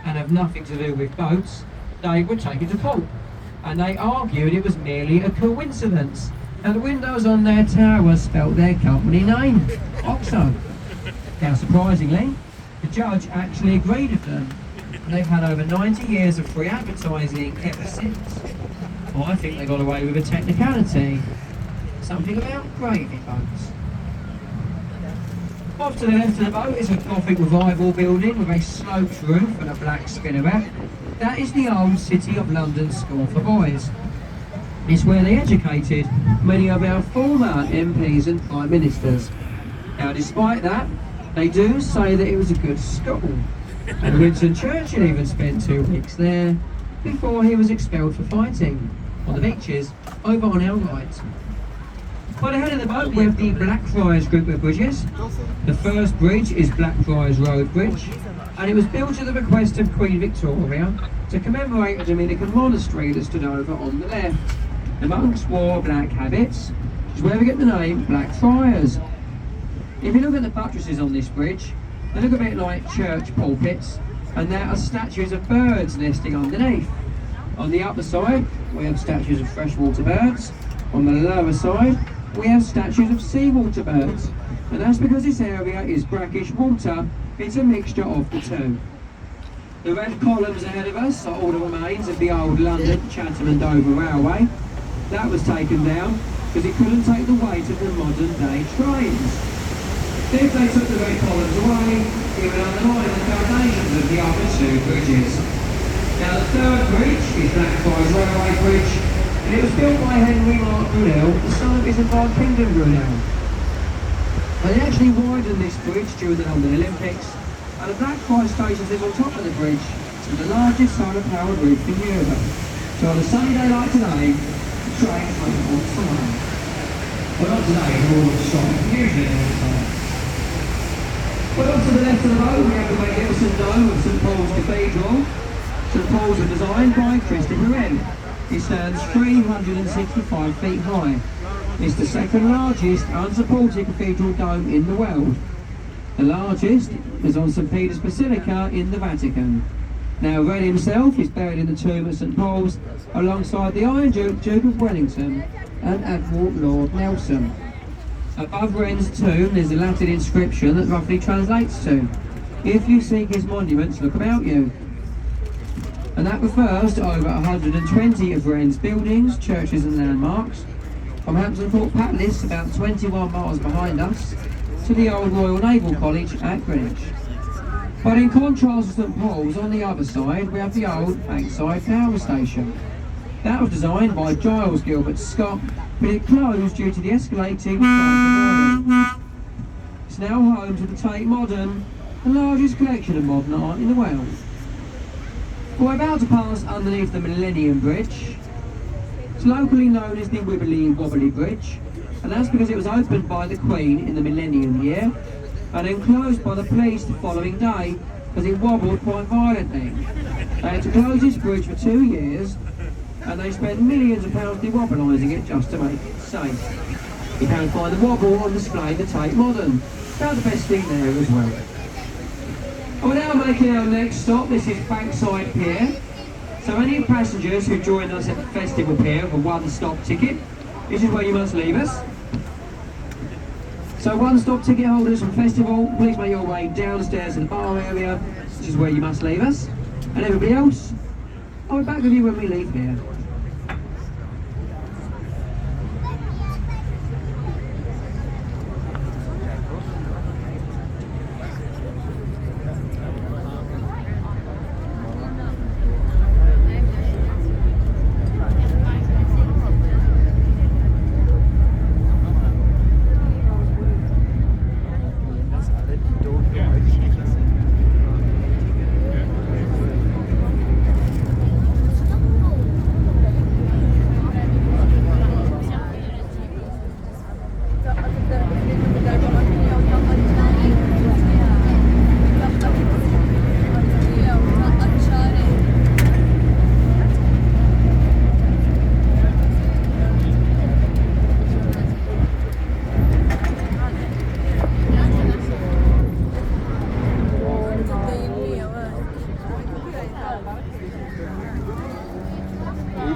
and have nothing to do with boats, they would take it to court. And they argued it was merely a coincidence. And the windows on their tower spelt their company name, Oxo. Now, surprisingly, the judge actually agreed with them. And they've had over 90 years of free advertising ever since. Well, I think they got away with a technicality. Something about gravy boats. Off to the left of the boat is a Gothic revival building with a sloped roof and a black spinneret. That is the old City of London School for Boys. It's where they educated many of our former MPs and Prime Ministers. Now, despite that, they do say that it was a good school. And Winston Churchill even spent 2 weeks there before he was expelled for fighting on the beaches over on our right. By the head of the boat we have the Blackfriars group of bridges. The first bridge is Blackfriars Road Bridge, and it was built at the request of Queen Victoria to commemorate a Dominican monastery that stood over on the left. The monks wore black habits, which is where we get the name Blackfriars. If you look at the buttresses on this bridge, they look a bit like church pulpits, and there are statues of birds nesting underneath. On the upper side, we have statues of freshwater birds. On the lower side, we have statues of seawater birds, and that's because this area is brackish water. It's a mixture of the two. The red columns ahead of us are all the remains of the old London, Chatham and Dover Railway. That was taken down because it couldn't take the weight of the modern day trains. If they took the red columns away, it would undermine the foundations of the other two bridges. Now the third bridge is Blackfriars Railway Bridge, and it was built by Henry Mark Brunel, the son of Isambard Kingdom Brunel. And they actually widened this bridge during the London Olympics, and the Blackfriars station is on top of the bridge, with the largest solar-powered roof in Europe. So on a sunny day like today, the trains went on time. Well, not today, it's all on strike, usually all the time. Well, up to the left of the road, we have the magnificent dome of St Paul's Cathedral. St Paul's was designed by Christopher Wren. It stands 365 feet high. It's the second largest unsupported cathedral dome in the world. The largest is on St Peter's Basilica in the Vatican. Now, Wren himself is buried in the tomb at St Paul's alongside the Iron Duke, Duke of Wellington, and Admiral Lord Nelson. Above Wren's tomb there's a Latin inscription that roughly translates to, "If you seek his monuments, look about you." And that refers to over 120 of Wren's buildings, churches and landmarks, from Hampton Court Palace, about 21 miles behind us, to the old Royal Naval College at Greenwich. But in contrast to St Paul's, on the other side we have the old Bankside Power Station. That was designed by Giles Gilbert Scott, but it closed due to the escalating price of oil. It's now home to the Tate Modern, the largest collection of modern art in the world. We're about to pass underneath the Millennium Bridge. It's locally known as the Wibbly Wobbly Bridge, and that's because it was opened by the Queen in the Millennium year, and then closed by the police the following day because it wobbled quite violently. They had to close this bridge for 2 years, and they spent millions of pounds dewobblising it just to make it safe. You can find the wobble on display in the Tate Modern. About the best thing there as well. We're now making our next stop. This is Bankside Pier. So any passengers who join us at the Festival Pier with a one-stop ticket, this is where you must leave us. So one-stop ticket holders from Festival, please make your way downstairs to the bar area. This is where you must leave us. And everybody else, I'll be back with you when we leave here.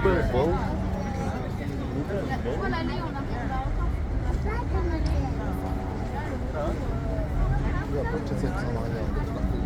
Ball. Ja, 5-6 zaman geldi.